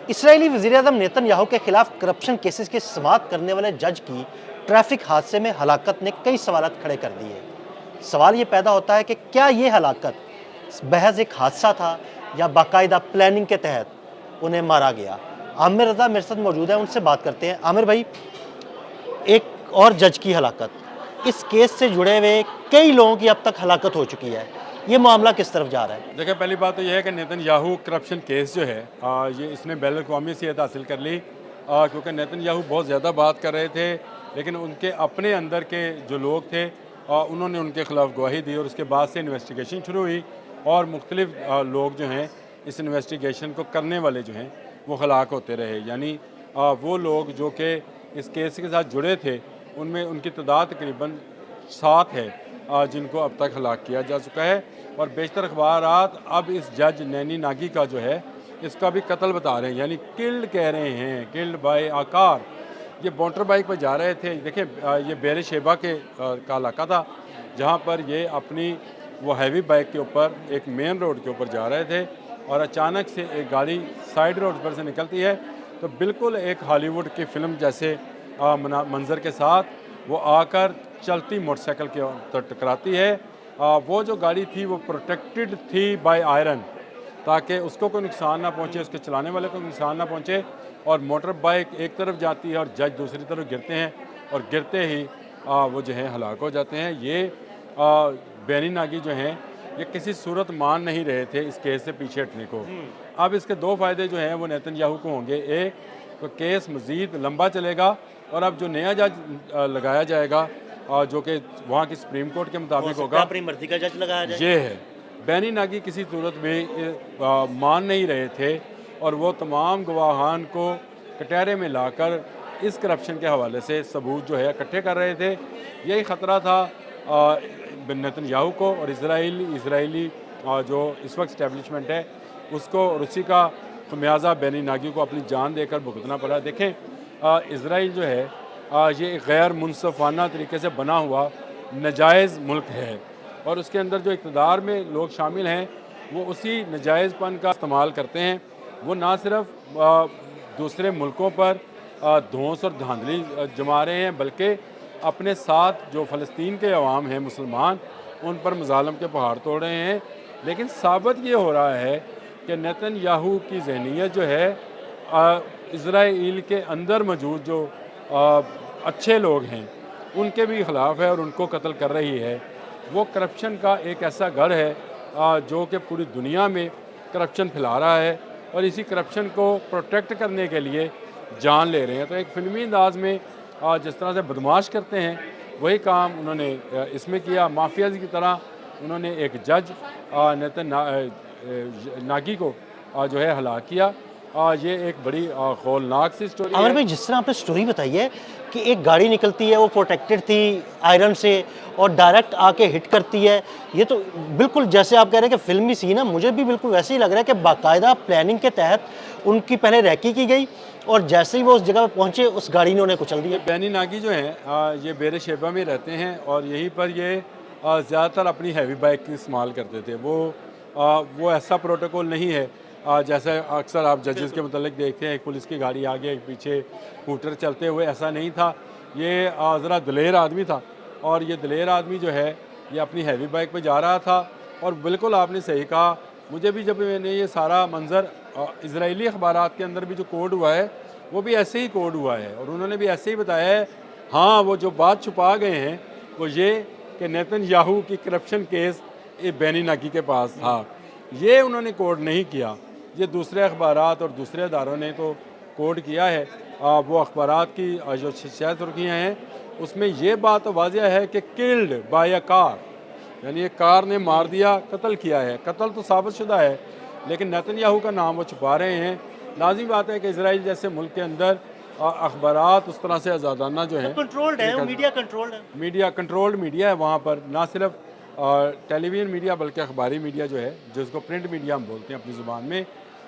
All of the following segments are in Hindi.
इसराइली वज़ीर-ए-आज़म नेतन्याहू के खिलाफ करप्शन केसेस की समाअत करने वाले जज की ट्रैफिक हादसे में हलाकत ने कई सवालात खड़े कर दिए। सवाल ये पैदा होता है कि क्या ये हलाकत महज एक हादसा था या बाकायदा प्लानिंग के तहत उन्हें मारा गया? आमिर रज़ा मेरे साथ मौजूद है, उनसे बात करते हैं। आमिर भाई, एक और जज की हलाकत, इस केस से जुड़े हुए कई लोगों की अब तक हलाकत हो चुकी है। ये मामला किस तरफ जा रहा है? देखिए, पहली बात तो यह है कि नेतन्याहू करप्शन केस जो है ये इसने बैन अवी सेहत हासिल कर ली, क्योंकि नेतन्याहू बहुत ज़्यादा बात कर रहे थे, लेकिन उनके अपने अंदर के जो लोग थे उन्होंने उनके खिलाफ गवाही दी और उसके बाद से इन्वेस्टिगेशन शुरू हुई और मुख्तलिफ लोग जो हैं इस इन्वेस्टिगेशन को करने वाले जो हैं वो हलाक होते रहे। यानी वो लोग जो कि इस केस के साथ जुड़े थे उनमें उनकी तादाद तकरीबन 7 है जिनको अब तक हलाक किया जा चुका है। और बेशतर अखबारात अब इस जज नैनी नागी का जो है इसका भी कत्ल बता रहे हैं, यानी किल्ड कह रहे हैं, किल्ड बाय आकार। ये मोटर बाइक पर जा रहे थे। देखिए, ये बेर शेबा के का इलाका था जहाँ पर ये अपनी वो हैवी बाइक के ऊपर एक मेन रोड के ऊपर जा रहे थे और अचानक से एक गाड़ी साइड रोड पर से निकलती है तो बिल्कुल एक हॉलीवुड की फ़िल्म जैसे मंज़र के साथ वो आकर चलती मोटरसाइकिल के ऊपर टकराती है। वो जो गाड़ी थी वो प्रोटेक्टेड थी बाय आयरन, ताकि उसको कोई नुकसान ना पहुंचे, उसके चलाने वाले को नुकसान ना पहुंचे। और मोटर बाइक एक तरफ जाती है और जज दूसरी तरफ गिरते हैं और गिरते ही वो जो है हलाक हो जाते हैं। ये बेनी नागी जो हैं ये किसी सूरत मान नहीं रहे थे इस केस से पीछे हटने को। अब इसके दो फ़ायदे जो हैं वो नेतन्याहू को होंगे। एक तो केस मज़ीद लंबा चलेगा और अब जो नया जज लगाया जाएगा जो कि वहाँ की सुप्रीम कोर्ट के मुताबिक होगा, अपनी मर्जी का जज लगाया जाए। ये है। बैनी नागी किसी सूरत में मान नहीं रहे थे और वो तमाम गवाहान को कटहरे में लाकर इस करप्शन के हवाले से सबूत जो है इकट्ठे कर रहे थे। यही ख़तरा था नेतन्याहू को और इसराइली जो इस वक्त इस्टेब्लिशमेंट है उसको, और उसी का खमियाजा बैनी नागी को अपनी जान देकर भुगतना पड़ा। देखें, इसराइल जो है ये गैर मुनसफ़ाना तरीके से बना हुआ नजायज़ मुल्क है और उसके अंदर जो इक़्तिदार में लोग शामिल हैं वो उसी नजायज़पन का इस्तेमाल करते हैं। वो ना सिर्फ दूसरे मुल्कों पर धौंस और धांधली जमा रहे हैं, बल्कि अपने साथ जो फ़लस्तीन के अवाम हैं मुसलमान, उन पर मज़ालम के पहाड़ तोड़ रहे हैं। लेकिन साबित ये हो रहा है कि नेतन्याहू की ज़हनीत जो है इसराइल के अंदर मौजूद जो अच्छे लोग हैं उनके भी ख़िलाफ़ है और उनको कत्ल कर रही है। वो करप्शन का एक ऐसा गढ़ है जो कि पूरी दुनिया में करप्शन फैला रहा है और इसी करप्शन को प्रोटेक्ट करने के लिए जान ले रहे हैं। तो एक फ़िल्मी अंदाज में जिस तरह से बदमाश करते हैं वही काम उन्होंने इसमें किया। माफियाज़ की तरह उन्होंने एक जज नागी को जो है हलाक किया। ये एक बड़ी खौलनाक सी स्टोरी आमिर है। भाई, जिस तरह आपने स्टोरी बताई है कि एक गाड़ी निकलती है, वो प्रोटेक्टेड थी आयरन से और डायरेक्ट आके हिट करती है, ये तो बिल्कुल जैसे आप कह रहे हैं कि फिल्मी सीन है, मुझे भी बिल्कुल वैसे ही लग रहा है कि बाकायदा प्लानिंग के तहत उनकी पहले रैकी की गई और जैसे ही वो उस जगह पर पहुंचे उस गाड़ी ने उन्हें कुचल दिया। बैनी नागी जो हैं ये बेर शेबा में रहते हैं और यहीं पर ये ज़्यादातर अपनी हैवी बाइक इस्तेमाल करते थे। वो ऐसा प्रोटोकॉल नहीं है जैसे अक्सर आप जजेस के मतलब देखते हैं, एक पुलिस की गाड़ी आगे एक पीछे स्कूटर चलते हुए, ऐसा नहीं था। ये ज़रा दलेर आदमी था और ये दलेर आदमी जो है ये अपनी हैवी बाइक पे जा रहा था। और बिल्कुल आपने सही कहा, मुझे भी जब मैंने ये सारा मंज़र इजरायली अखबारात के अंदर भी जो कोड हुआ है वो भी ऐसे ही कोड हुआ है और उन्होंने भी ऐसे ही बताया है। हाँ, वो जो बात छुपा गए हैं वो ये कि नेतन्याहू की करप्शन केस ये बैनी नागी के पास था, ये उन्होंने कोड नहीं किया। ये दूसरे अखबारात और दूसरे अदारों ने तो कोड किया है। वो अखबारात की जो शायद सुर्खियाँ हैं उसमें ये बात वाज़िया है कि किल्ड बाय अ कार, यानी एक कार ने मार दिया, कत्ल किया है। कत्ल तो साबित शुदा है लेकिन नेतन्याहू का नाम वो छुपा रहे हैं। लाज़मी बात है कि इसराइल जैसे मुल्क के अंदर अखबारात उस तरह से आज़ादाना जो है, कंट्रोल्ड है, मीडिया कंट्रोल्ड है। मीडिया कंट्रोल्ड मीडिया है वहाँ पर, ना सिर्फ टेलीविज़न मीडिया बल्कि अखबारी मीडिया जो है जिसको प्रिंट मीडिया हम बोलते हैं अपनी ज़ुबान में,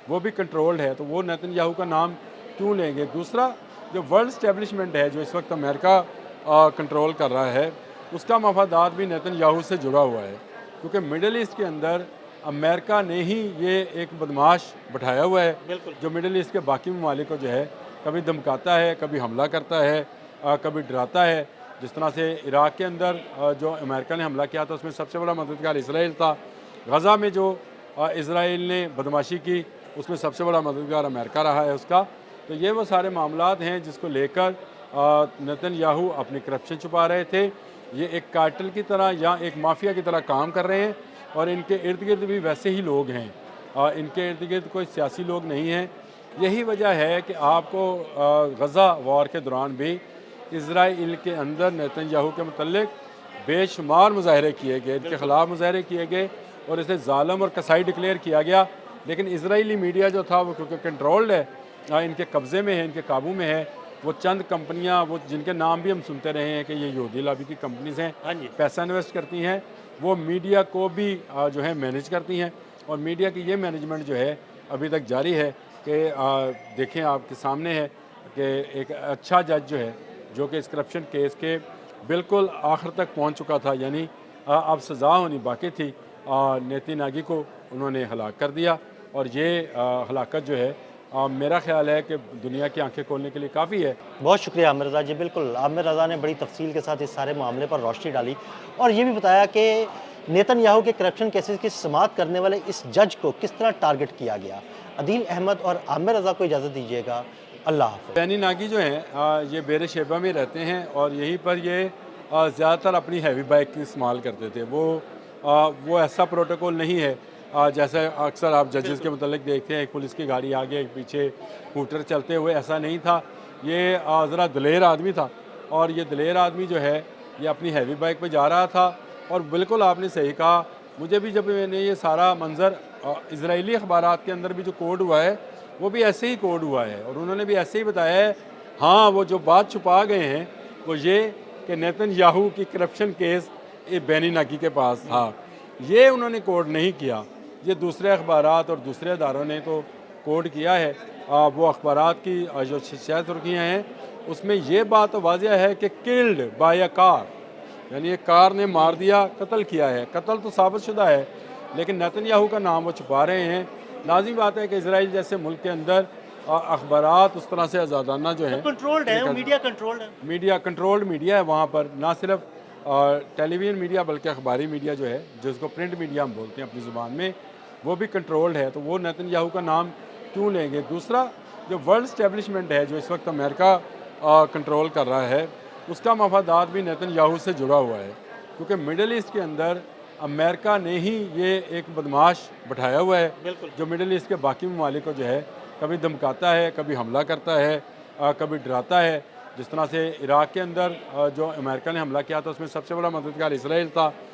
वो भी कंट्रोल्ड है। तो वो नेतन्याहू का नाम क्यों लेंगे? दूसरा, जो वर्ल्ड इस्टेब्लिशमेंट है जो इस वक्त अमेरिका कंट्रोल कर रहा है, उसका मफादात भी नेतन्याहू से जुड़ा हुआ है, क्योंकि मिडल ईस्ट के अंदर अमेरिका ने ही ये एक बदमाश बैठाया हुआ है बिल्कुल। जो मिडिल ईस्ट के बाकी ममालिक को जो है कभी धमकाता है, कभी हमला करता है, कभी डराता है। जिस तरह से इराक़ के अंदर जो अमेरिका ने हमला किया था उसमें सबसे बड़ा मददगार इसराइल था। गज़ा में जो इसराइल ने बदमाशी की उसमें सबसे बड़ा मददगार अमेरिका रहा है उसका। तो ये वो सारे मामलात हैं जिसको लेकर नेतन्याहू अपनी करप्शन छुपा रहे थे। ये एक कार्टेल की तरह या एक माफिया की तरह काम कर रहे हैं और इनके इर्द गिर्द भी वैसे ही लोग हैं। इनके इर्द गिर्द कोई सियासी लोग नहीं हैं। यही वजह है कि आपको गज़ा वॉर के दौरान भी इज़राइल के अंदर नेतन्याहू के मुतल्लिक बेशुमार मुज़ाहरे किए गए, इनके ख़िलाफ़ मुज़ाहरे किए गए और इसे ज़ालिम और कसाई डिक्लेयर किया गया। लेकिन इज़राइली मीडिया जो था वो क्योंकि कंट्रोल्ड है, इनके कब्ज़े में है, इनके काबू में है। वो चंद कंपनियां वो जिनके नाम भी हम सुनते रहे हैं कि ये यहूदी लॉबी की कंपनीज़ हैं, हाँ जी। पैसा इन्वेस्ट करती हैं, वो मीडिया को भी जो है मैनेज करती हैं। और मीडिया की ये मैनेजमेंट जो है अभी तक जारी है कि देखें आपके सामने है कि एक अच्छा जज जो है जो कि इस करप्शन केस के बिल्कुल आखिर तक पहुंच चुका था, यानी अब सज़ा होनी बाकी थी, नेतन्याहू को उन्होंने हलाक कर दिया। और ये हलाकत जो है मेरा ख्याल है कि दुनिया की आंखें खोलने के लिए काफ़ी है। बहुत शुक्रिया आमिर रज़ा जी। बिल्कुल, आमिर रज़ा ने बड़ी तफसील के साथ इस सारे मामले पर रोशनी डाली और ये भी बताया कि नेतन्याहू के करप्शन केसेस की समाअत करने वाले इस जज को किस तरह टारगेट किया गया। अदील अहमद और आमिर रज़ा को इजाज़त दीजिएगा। अल्लाह हाफ़िज़। बेनी नागी जो हैं ये बेर शेबा में रहते हैं और यहीं पर ये ज़्यादातर अपनी हैवी बाइक इस्तेमाल करते थे। वो ऐसा प्रोटोकॉल नहीं है जैसे अक्सर आप जजेस के मुतल्लिक देखते हैं, एक पुलिस की गाड़ी आगे एक पीछे स्कूटर चलते हुए, ऐसा नहीं था। ये ज़रा दलेर आदमी था और ये दलेर आदमी जो है ये अपनी हैवी बाइक पे जा रहा था। और बिल्कुल आपने सही कहा, मुझे भी जब मैंने ये सारा मंज़र इजरायली अखबारात के अंदर भी जो कोड हुआ है वो भी ऐसे ही कोड हुआ है और उन्होंने भी ऐसे ही बताया है। हाँ, वो जो बात छुपा गए हैं वो ये कि नेतन्याहू की करप्शन केस ये बेनी नागी के पास था, ये उन्होंने कोड नहीं किया। ये दूसरे अखबारात और दूसरे अदारों ने तो कोड किया है। वो अखबारात की जो शह सुर्खियाँ हैं उसमें ये बात तो वाज़िया है कि किल्ड बाय अ कार, यानी एक कार ने मार दिया, कत्ल किया है। कत्ल तो साबित शुदा है लेकिन नेतन्याहू का नाम वो छुपा रहे हैं। लाज़मी बात है कि इसराइल जैसे मुल्क के अंदर अखबारात उस तरह से आज़ादाना जो है कंट्रोल्ड है, मीडिया कंट्रोल्ड है। मीडिया कंट्रोल्ड मीडिया है वहाँ पर, ना सिर्फ टेलीविज़न मीडिया बल्कि अखबारी मीडिया जो है जिसको प्रिंट मीडिया हम बोलते हैं अपनी ज़ुबान में, वो भी कंट्रोल्ड है। तो वो नेतन्याहू का नाम क्यों लेंगे। दूसरा, जो वर्ल्ड इस्टेब्लिशमेंट है जो इस वक्त अमेरिका कंट्रोल कर रहा है उसका मफादात भी नेतन्याहू से जुड़ा हुआ है, क्योंकि मिडल ईस्ट के अंदर अमेरिका ने ही ये एक बदमाश बैठाया हुआ है जो मिडल ईस्ट के बाकी ममालिक को जो है कभी धमकाता है, कभी हमला करता है, कभी डराता है। जिस तरह से इराक़ के अंदर जो अमेरिका ने हमला किया था उसमें सबसे बड़ा मददगार इसराइल था।